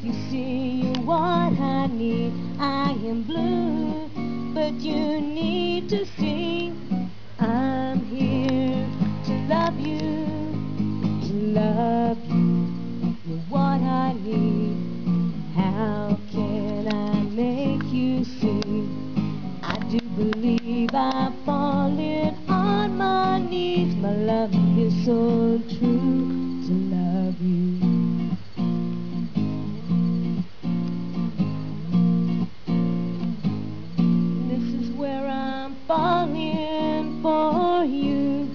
you see what I need. I am blue, but you need to see I'm here to love you, to love you. You're what I need. How can I make you see? I do believe I'm falling on my knees. My love is so true to love you. This is where I'm falling for you.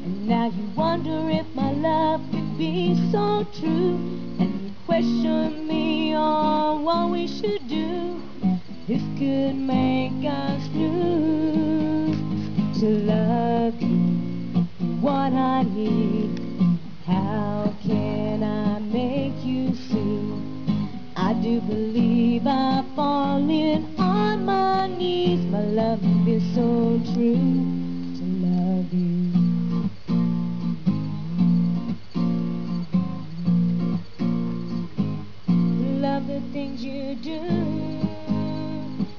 And now you wonder if my love could be so true. And you question me on what we should do. This could make us lose. To love you, what I need. How can I make you see? I do believe I'm falling on my knees. My love is so true to love you. Love the things you do,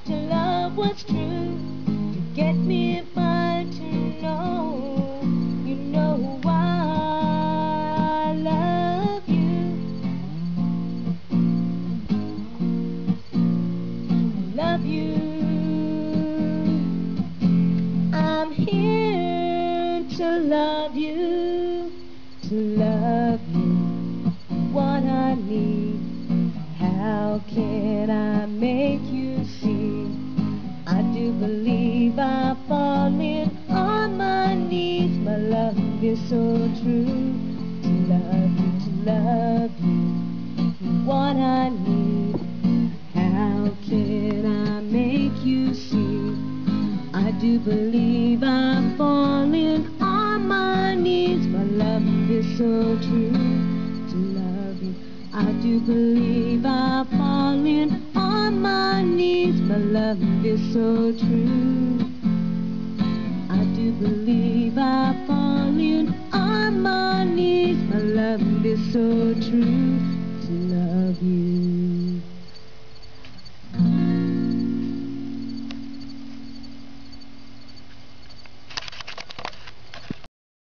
to love what's true, to get me if I to know, you know why I love you. Love you. I'm here to love you, to love you. What I need. How can I make you see? I do believe I'm falling on my knees. My love is so true to love you, to love you. What I need. How can I make you see? I do believe I'm falling on my knees. My love is so true to love you. I do believe I'm falling on my knees. My love is so true. I do believe I'm falling on my knees. My love is so true.